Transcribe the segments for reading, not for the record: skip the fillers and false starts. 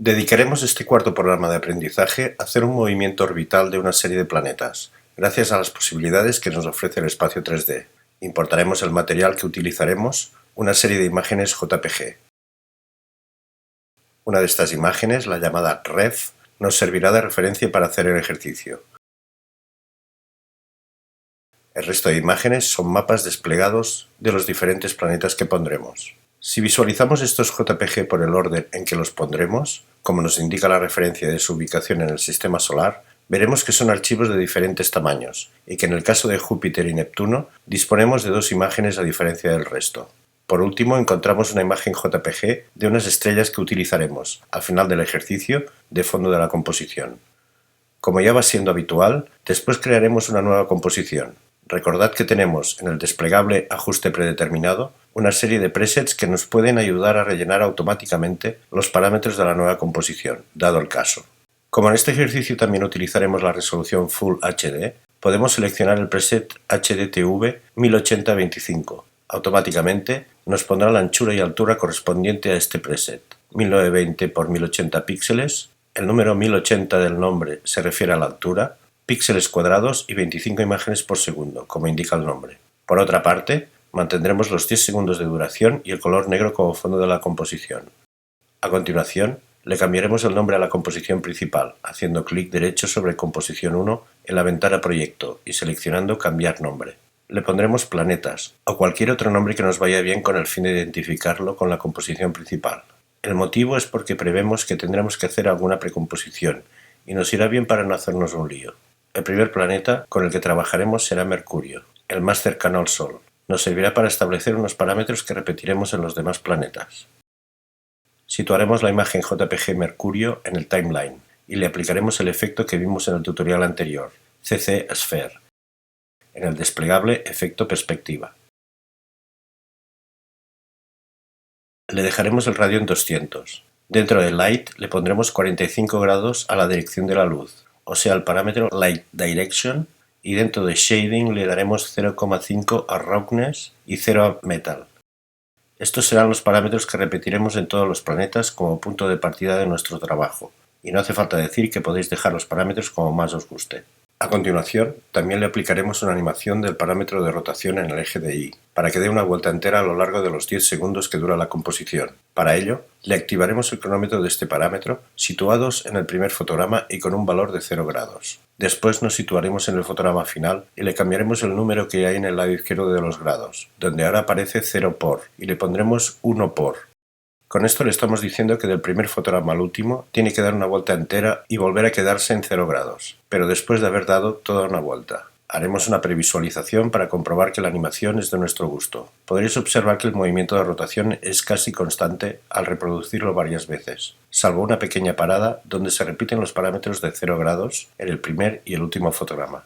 Dedicaremos este cuarto programa de aprendizaje a hacer un movimiento orbital de una serie de planetas, gracias a las posibilidades que nos ofrece el espacio 3D. Importaremos el material que utilizaremos, una serie de imágenes JPG. Una de estas imágenes, la llamada Ref, nos servirá de referencia para hacer el ejercicio. El resto de imágenes son mapas desplegados de los diferentes planetas que pondremos. Si visualizamos estos JPG por el orden en que los pondremos, como nos indica la referencia de su ubicación en el sistema solar, veremos que son archivos de diferentes tamaños y que en el caso de Júpiter y Neptuno disponemos de dos imágenes a diferencia del resto. Por último, encontramos una imagen JPG de unas estrellas que utilizaremos, al final del ejercicio, de fondo de la composición. Como ya va siendo habitual, después crearemos una nueva composición. Recordad que tenemos en el desplegable Ajuste predeterminado una serie de presets que nos pueden ayudar a rellenar automáticamente los parámetros de la nueva composición, dado el caso. Como en este ejercicio también utilizaremos la resolución Full HD, podemos seleccionar el preset HDTV 1080-25. Automáticamente nos pondrá la anchura y altura correspondiente a este preset, 1920 x 1080 píxeles, el número 1080 del nombre se refiere a la altura, píxeles cuadrados y 25 imágenes por segundo, como indica el nombre. Por otra parte, mantendremos los 10 segundos de duración y el color negro como fondo de la composición. A continuación, le cambiaremos el nombre a la composición principal, haciendo clic derecho sobre Composición 1 en la ventana Proyecto y seleccionando Cambiar nombre. Le pondremos Planetas o cualquier otro nombre que nos vaya bien con el fin de identificarlo con la composición principal. El motivo es porque prevemos que tendremos que hacer alguna precomposición y nos irá bien para no hacernos un lío. El primer planeta con el que trabajaremos será Mercurio, el más cercano al Sol. Nos servirá para establecer unos parámetros que repetiremos en los demás planetas. Situaremos la imagen JPG Mercurio en el timeline y le aplicaremos el efecto que vimos en el tutorial anterior, CC Sphere, en el desplegable Efecto Perspectiva. Le dejaremos el radio en 200. Dentro de Light le pondremos 45 grados a la dirección de la luz, o sea, el parámetro Light Direction, y dentro de Shading le daremos 0,5 a Roughness y 0 a Metal. Estos serán los parámetros que repetiremos en todos los planetas como punto de partida de nuestro trabajo, y no hace falta decir que podéis dejar los parámetros como más os guste. A continuación, también le aplicaremos una animación del parámetro de rotación en el eje de Y, para que dé una vuelta entera a lo largo de los 10 segundos que dura la composición. Para ello, le activaremos el cronómetro de este parámetro, situados en el primer fotograma y con un valor de 0 grados. Después nos situaremos en el fotograma final y le cambiaremos el número que hay en el lado izquierdo de los grados, donde ahora aparece 0 por, y le pondremos 1 por. Con esto le estamos diciendo que del primer fotograma al último tiene que dar una vuelta entera y volver a quedarse en 0 grados, pero después de haber dado toda una vuelta. Haremos una previsualización para comprobar que la animación es de nuestro gusto. Podréis observar que el movimiento de rotación es casi constante al reproducirlo varias veces, salvo una pequeña parada donde se repiten los parámetros de 0 grados en el primer y el último fotograma.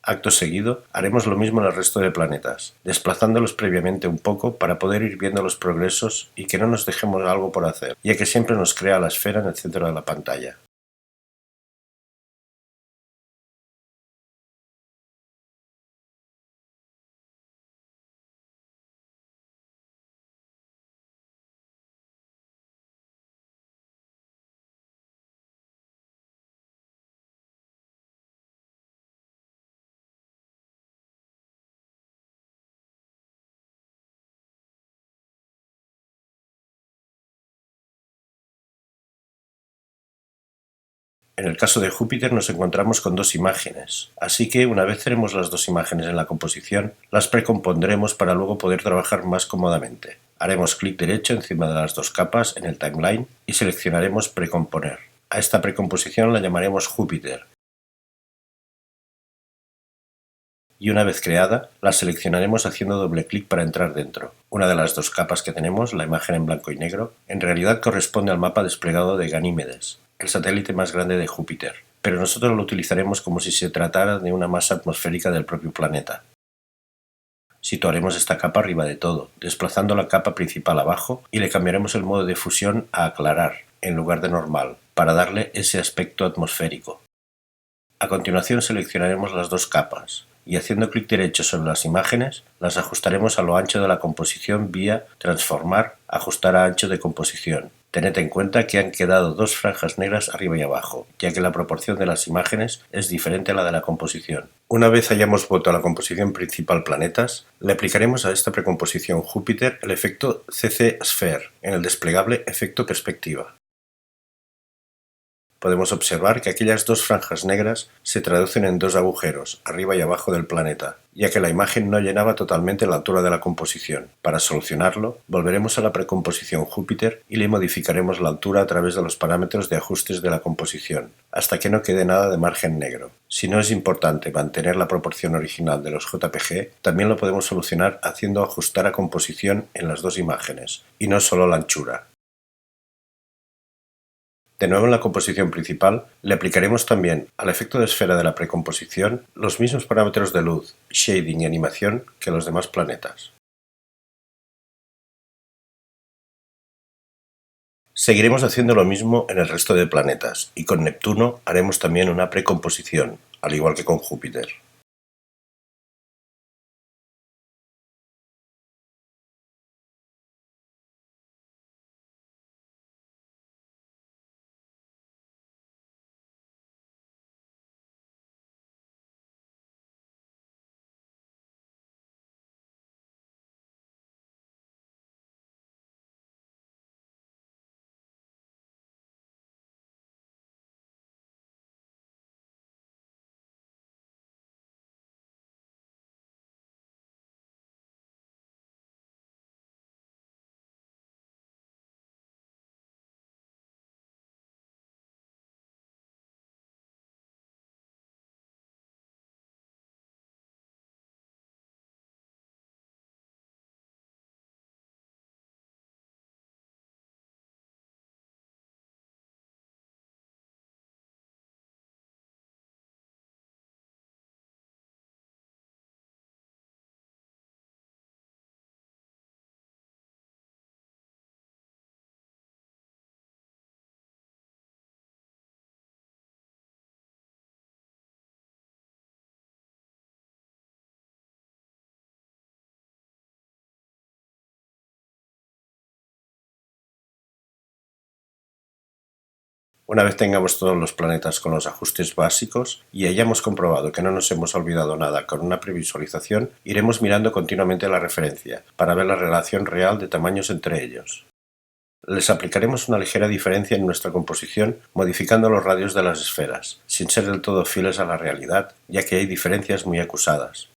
Acto seguido, haremos lo mismo en el resto de planetas, desplazándolos previamente un poco para poder ir viendo los progresos y que no nos dejemos algo por hacer, ya que siempre nos crea la esfera en el centro de la pantalla. En el caso de Júpiter nos encontramos con dos imágenes, así que una vez tenemos las dos imágenes en la composición, las precompondremos para luego poder trabajar más cómodamente. Haremos clic derecho encima de las dos capas en el timeline y seleccionaremos Precomponer. A esta precomposición la llamaremos Júpiter. Y una vez creada, la seleccionaremos haciendo doble clic para entrar dentro. Una de las dos capas que tenemos, la imagen en blanco y negro, en realidad corresponde al mapa desplegado de Ganímedes, el satélite más grande de Júpiter, pero nosotros lo utilizaremos como si se tratara de una masa atmosférica del propio planeta. Situaremos esta capa arriba de todo, desplazando la capa principal abajo y le cambiaremos el modo de fusión a aclarar, en lugar de normal, para darle ese aspecto atmosférico. A continuación seleccionaremos las dos capas y haciendo clic derecho sobre las imágenes, las ajustaremos a lo ancho de la composición vía Transformar, Ajustar a ancho de composición. Tened en cuenta que han quedado dos franjas negras arriba y abajo, ya que la proporción de las imágenes es diferente a la de la composición. Una vez hayamos vuelto a la composición principal planetas, le aplicaremos a esta precomposición Júpiter el efecto CC Sphere en el desplegable efecto perspectiva. Podemos observar que aquellas dos franjas negras se traducen en dos agujeros, arriba y abajo del planeta, ya que la imagen no llenaba totalmente la altura de la composición. Para solucionarlo, volveremos a la precomposición Júpiter y le modificaremos la altura a través de los parámetros de ajustes de la composición, hasta que no quede nada de margen negro. Si no es importante mantener la proporción original de los JPG, también lo podemos solucionar haciendo ajustar a composición en las dos imágenes, y no solo la anchura. De nuevo en la composición principal, le aplicaremos también al efecto de esfera de la precomposición los mismos parámetros de luz, shading y animación que los demás planetas. Seguiremos haciendo lo mismo en el resto de planetas, y con Neptuno haremos también una precomposición, al igual que con Júpiter. Una vez tengamos todos los planetas con los ajustes básicos y hayamos comprobado que no nos hemos olvidado nada con una previsualización, iremos mirando continuamente la referencia para ver la relación real de tamaños entre ellos. Les aplicaremos una ligera diferencia en nuestra composición modificando los radios de las esferas, sin ser del todo fieles a la realidad, ya que hay diferencias muy acusadas.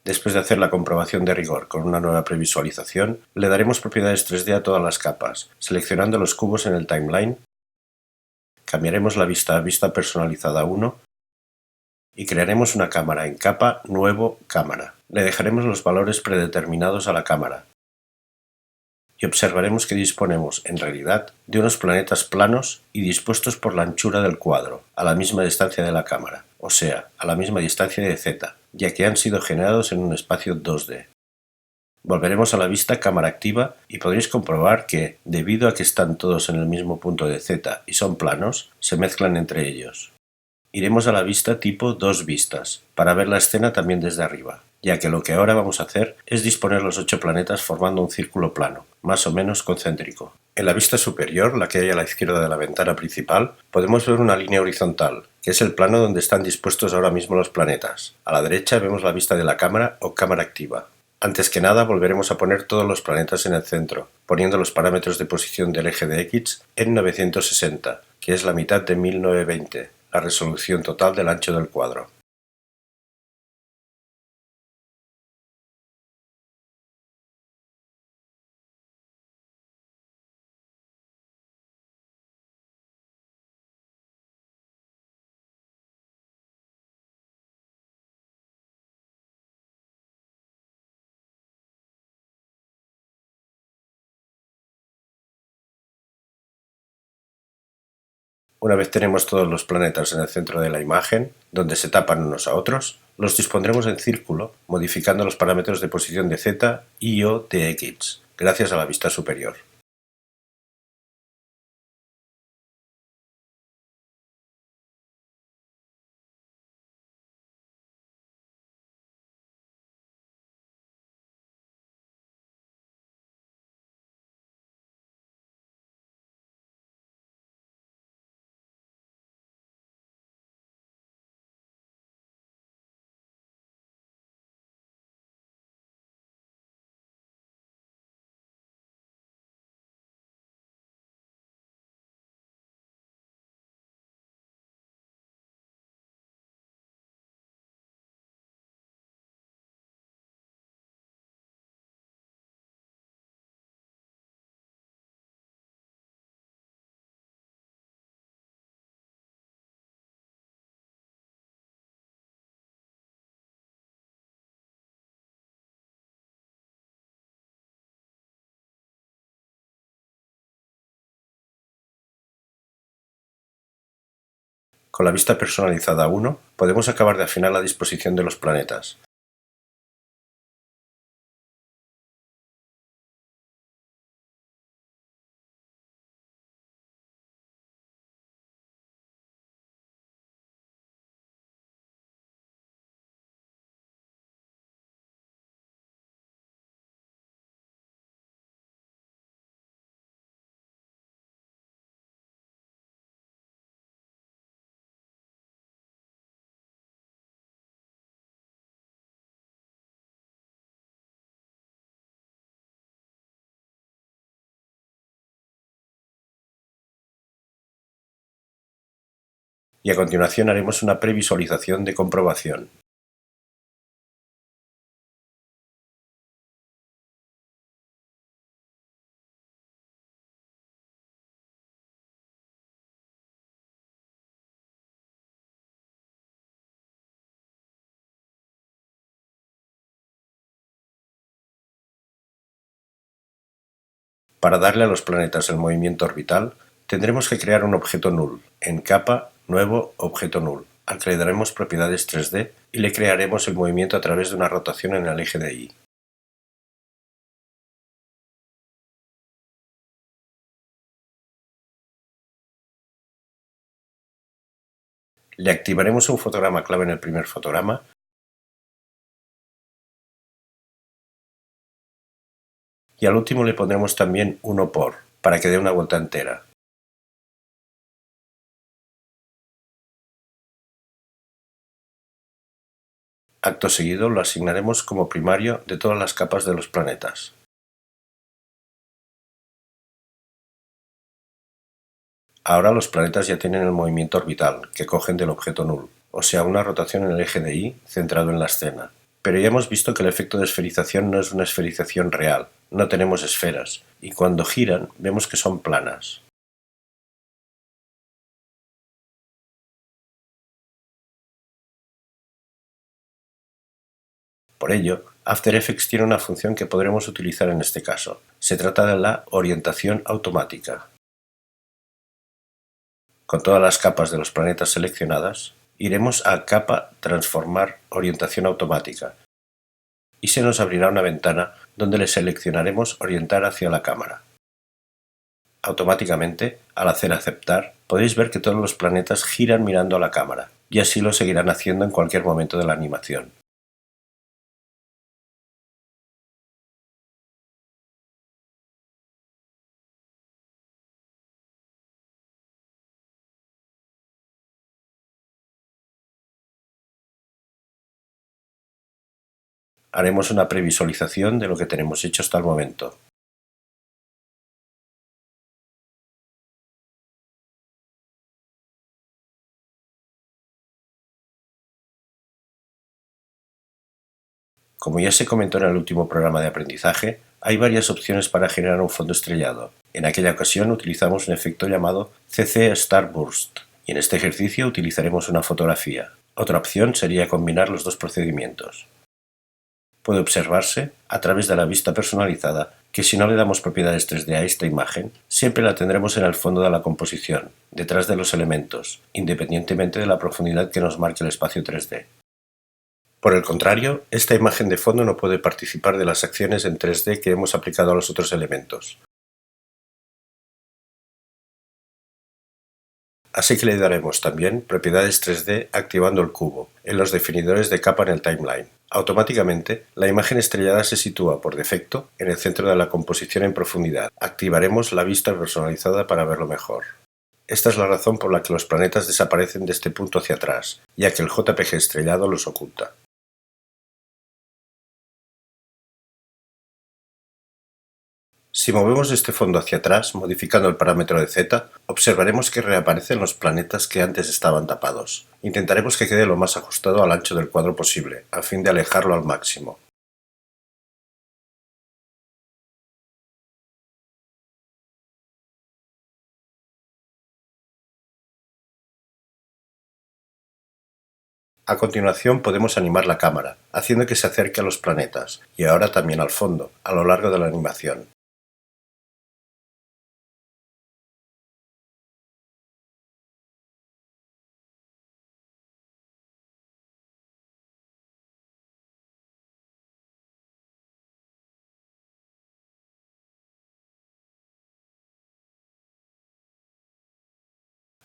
Después de hacer la comprobación de rigor con una nueva previsualización, le daremos propiedades 3D a todas las capas, seleccionando los cubos en el timeline, cambiaremos la vista a vista personalizada 1 y crearemos una cámara en capa Nuevo Cámara. Le dejaremos los valores predeterminados a la cámara y observaremos que disponemos, en realidad, de unos planetas planos y dispuestos por la anchura del cuadro, a la misma distancia de la cámara, o sea, a la misma distancia de Z, ya que han sido generados en un espacio 2D. Volveremos a la vista cámara activa y podréis comprobar que, debido a que están todos en el mismo punto de Z y son planos, se mezclan entre ellos. Iremos a la vista tipo 2 vistas, para ver la escena también desde arriba, ya que lo que ahora vamos a hacer es disponer los 8 planetas formando un círculo plano, más o menos concéntrico. En la vista superior, la que hay a la izquierda de la ventana principal, podemos ver una línea horizontal, que es el plano donde están dispuestos ahora mismo los planetas. A la derecha vemos la vista de la cámara o cámara activa. Antes que nada volveremos a poner todos los planetas en el centro, poniendo los parámetros de posición del eje de X en 960, que es la mitad de 1920, la resolución total del ancho del cuadro. Una vez tenemos todos los planetas en el centro de la imagen, donde se tapan unos a otros, los dispondremos en círculo, modificando los parámetros de posición de Z y o de X, gracias a la vista superior. Con la vista personalizada 1, podemos acabar de afinar la disposición de los planetas. Y a continuación haremos una previsualización de comprobación. Para darle a los planetas el movimiento orbital, tendremos que crear un objeto null, en capa, nuevo objeto null, al que le daremos propiedades 3D y le crearemos el movimiento a través de una rotación en el eje de Y. Le activaremos un fotograma clave en el primer fotograma y al último le pondremos también uno por, para que dé una vuelta entera. Acto seguido lo asignaremos como primario de todas las capas de los planetas. Ahora los planetas ya tienen el movimiento orbital que cogen del objeto null, o sea una rotación en el eje de Y centrado en la escena. Pero ya hemos visto que el efecto de esferización no es una esferización real, no tenemos esferas, y cuando giran vemos que son planas. Por ello, After Effects tiene una función que podremos utilizar en este caso. Se trata de la orientación automática. Con todas las capas de los planetas seleccionadas, iremos a Capa Transformar Orientación Automática y se nos abrirá una ventana donde le seleccionaremos Orientar hacia la cámara. Automáticamente, al hacer Aceptar, podéis ver que todos los planetas giran mirando a la cámara, y así lo seguirán haciendo en cualquier momento de la animación. Haremos una previsualización de lo que tenemos hecho hasta el momento. Como ya se comentó en el último programa de aprendizaje, hay varias opciones para generar un fondo estrellado. En aquella ocasión utilizamos un efecto llamado CC Starburst, y en este ejercicio utilizaremos una fotografía. Otra opción sería combinar los dos procedimientos. Puede observarse, a través de la vista personalizada, que si no le damos propiedades 3D a esta imagen, siempre la tendremos en el fondo de la composición, detrás de los elementos, independientemente de la profundidad que nos marque el espacio 3D. Por el contrario, esta imagen de fondo no puede participar de las acciones en 3D que hemos aplicado a los otros elementos. Así que le daremos también propiedades 3D activando el cubo, en los definidores de capa en el timeline. Automáticamente, la imagen estrellada se sitúa por defecto en el centro de la composición en profundidad. Activaremos la vista personalizada para verlo mejor. Esta es la razón por la que los planetas desaparecen de este punto hacia atrás, ya que el JPG estrellado los oculta. Si movemos este fondo hacia atrás, modificando el parámetro de Z, observaremos que reaparecen los planetas que antes estaban tapados. Intentaremos que quede lo más ajustado al ancho del cuadro posible, a fin de alejarlo al máximo. A continuación podemos animar la cámara, haciendo que se acerque a los planetas, y ahora también al fondo, a lo largo de la animación.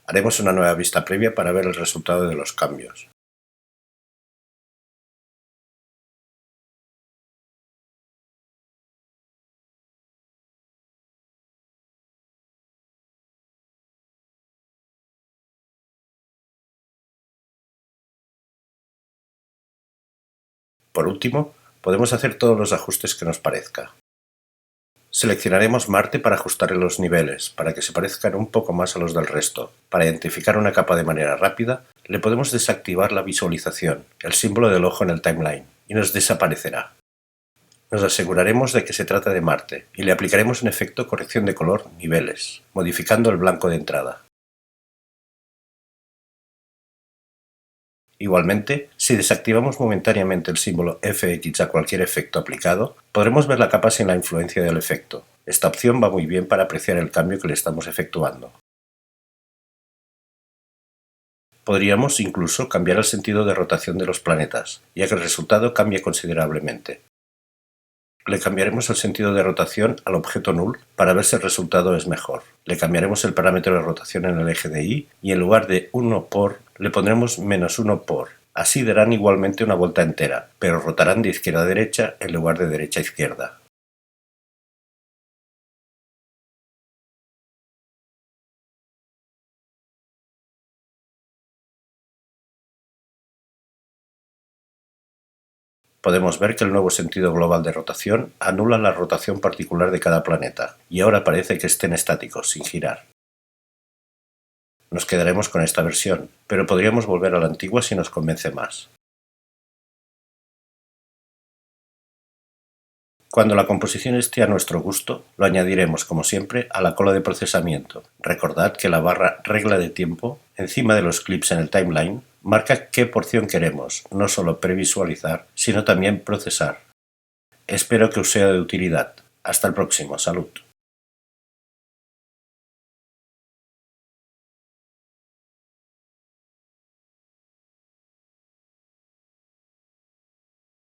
Haremos una nueva vista previa para ver el resultado de los cambios. Por último, podemos hacer todos los ajustes que nos parezca. Seleccionaremos Marte para ajustarle los niveles, para que se parezcan un poco más a los del resto. Para identificar una capa de manera rápida, le podemos desactivar la visualización, el símbolo del ojo en el timeline, y nos desaparecerá. Nos aseguraremos de que se trata de Marte, y le aplicaremos un efecto corrección de color niveles, modificando el blanco de entrada. Igualmente, si desactivamos momentáneamente el símbolo FX a cualquier efecto aplicado, podremos ver la capa sin la influencia del efecto. Esta opción va muy bien para apreciar el cambio que le estamos efectuando. Podríamos incluso cambiar el sentido de rotación de los planetas, ya que el resultado cambia considerablemente. Le cambiaremos el sentido de rotación al objeto null para ver si el resultado es mejor. Le cambiaremos el parámetro de rotación en el eje de Y y en lugar de 1 por le pondremos -1 por. Así darán igualmente una vuelta entera, pero rotarán de izquierda a derecha en lugar de derecha a izquierda. Podemos ver que el nuevo sentido global de rotación anula la rotación particular de cada planeta, y ahora parece que estén estáticos, sin girar. Nos quedaremos con esta versión, pero podríamos volver a la antigua si nos convence más. Cuando la composición esté a nuestro gusto, lo añadiremos, como siempre, a la cola de procesamiento. Recordad que la barra regla de tiempo, encima de los clips en el timeline, marca qué porción queremos, no solo previsualizar, sino también procesar. Espero que os sea de utilidad. Hasta el próximo. Salud.